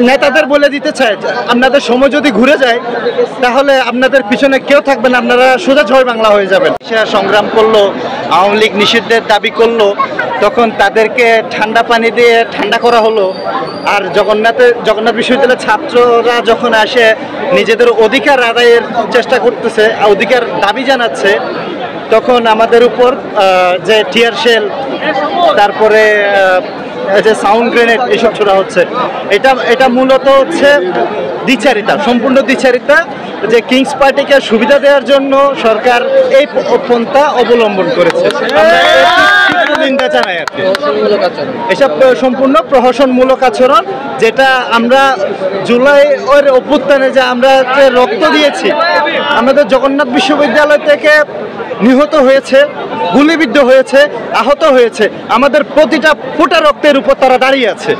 নেতাদের বলে দিতে চাই, আপনাদের সময় যদি ঘুরে যায় তাহলে আপনাদের পিছনে কেউ থাকবে না, আপনারা সোজা জয় বাংলা হয়ে যাবেন। সংগ্রাম করলো, আওয়ামী লীগ নিষিদ্ধের দাবি করলো, তখন তাদেরকে ঠান্ডা পানি দিয়ে ঠান্ডা করা হলো। আর জগন্নাথ বিশ্ববিদ্যালয়ের ছাত্ররা যখন আসে নিজেদের অধিকার আদায়ের চেষ্টা করতেছে, অধিকার দাবি জানাচ্ছে, তখন আমাদের উপর যে টিয়ার শেল, তারপরে যে সাউন্ড গ্রেনেড এসব ছোড়া হচ্ছে, এটা মূলত হচ্ছে দ্বিচারিতা, সম্পূর্ণ দ্বিচারিতা, যে কিংস পার্টিকে সুবিধা দেওয়ার জন্য সরকার এই পন্থা অবলম্বন করেছে। নিন্দা জানাই আর কি। এসব সম্পূর্ণ প্রহসনমূলক আচরণ, যেটা আমরা জুলাই ওর অভ্যুত্থানে যে আমরা যে রক্ত দিয়েছি, আমাদের জগন্নাথ বিশ্ববিদ্যালয় থেকে নিহত হয়েছে, গুলিবিদ্ধ হয়েছে, আহত হয়েছে, আমাদের প্রতিটা ফোঁটা রক্তের উপর তারা দাঁড়িয়ে আছে।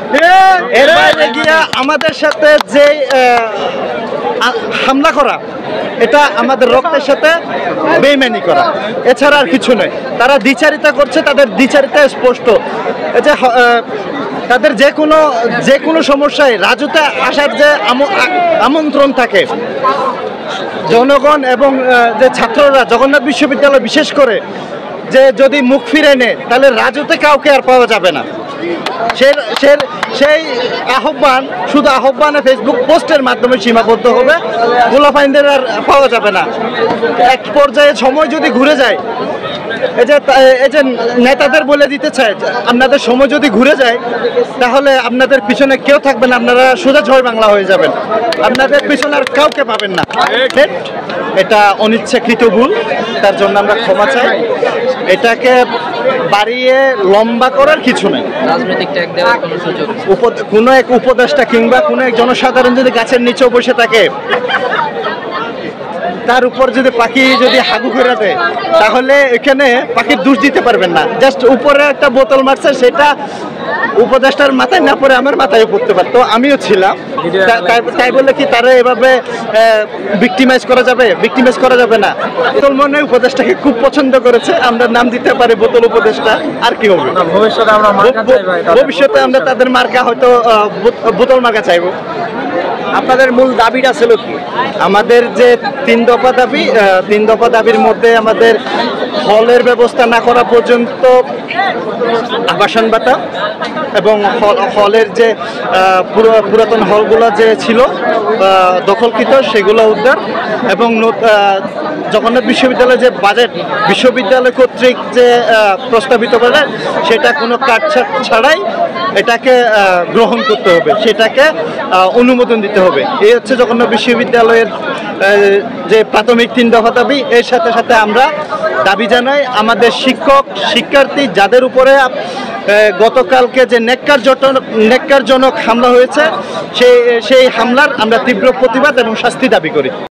এর বাইরে গিয়া আমাদের সাথে যে হামলা করা, এটা আমাদের রক্তের সাথে বেইমানি করা, এছাড়া আর কিছু নয়। তারা দ্বিচারিতা করছে, তাদের দ্বিচারিতা স্পষ্ট। এটা তাদের যে কোনো সমস্যায় রাজুতে আসার যে আমন্ত্রণ থাকে, জনগণ এবং যে ছাত্ররা জগন্নাথ বিশ্ববিদ্যালয় বিশেষ করে যে যদি মুখ ফিরে নেয় তাহলে রাজুতে কাউকে আর পাওয়া যাবে না। সেই আহ্বান শুধু আহ্বানে ফেসবুক পোস্টের মাধ্যমে সীমাবদ্ধ হবে, গোলাফাইনদের আর পাওয়া যাবে না। এক পর্যায়ে সময় যদি ঘুরে যায়, এই যে নেতাদের বলে দিতে চাই, আপনাদের সময় যদি ঘুরে যায় তাহলে আপনাদের পিছনে কেউ থাকবে না, আপনারা সোজা জয় বাংলা হয়ে যাবেন, আপনাদের পিছনে আর কাউকে পাবেন না। এটা অনিচ্ছাকৃত ভুল, তার জন্য আমরা ক্ষমা চাই। এটাকে বাড়িয়ে লম্বা করার কিছু নেই। রাজনৈতিক ট্যাগ দেওয়ার কোনো সুযোগ, কোনো এক উপদেষ্টা কিংবা কোনো এক জনসাধারণ যদি গাছের নিচেও বসে থাকে, তার উপর যদি পাখি যদি হাগু করে দেয়, তাহলে এখানে পাখির দোষ দিতে পারবেন না। জাস্ট উপরে একটা বোতল মারছে, সেটা উপদেষ্টার মাথায় না পড়ে আমার মাথায় পড়তে পারতো, আমিও ছিলাম। তাই বলে কি তারা এভাবে ভিক্টিমাইজ করা যাবে? ভিক্টিমাইজ করা যাবে না। বোতল মনে উপদেষ্টাকে খুব পছন্দ করেছে, আমরা নাম দিতে পারি বোতল উপদেষ্টা। আর কি হবে ভবিষ্যতে আমরা তাদের মার্কা হয়তো বোতল মার্কা চাইবো। আপনাদের মূল দাবিটা ছিল কি? আমাদের যে 3 দফা দাবি, 3 দফা দাবির মধ্যে আমাদের হলের ব্যবস্থা না করা পর্যন্ত আবাসন ভাতা এবং হলের যে পুরাতন হলগুলো যে ছিল দখলকৃত, সেগুলো উদ্ধার, এবং জগন্নাথ বিশ্ববিদ্যালয়ের যে বাজেট বিশ্ববিদ্যালয় কর্তৃক যে প্রস্তাবিত বাজেট, সেটা কোনো কাটছাট ছাড়াই এটাকে গ্রহণ করতে হবে, সেটাকে অনুমোদন দিতে হবে। এই হচ্ছে জগন্নাথ বিশ্ববিদ্যালয়ের যে প্রাথমিক 3 দফা দাবি। এর সাথে সাথে আমরা দাবি জানাই আমাদের শিক্ষক শিক্ষার্থী যাদের উপরে গতকালকে যে নেককারজনক হামলা হয়েছে, সেই হামলার আমরা তীব্র প্রতিবাদ এবং শাস্তি দাবি করি।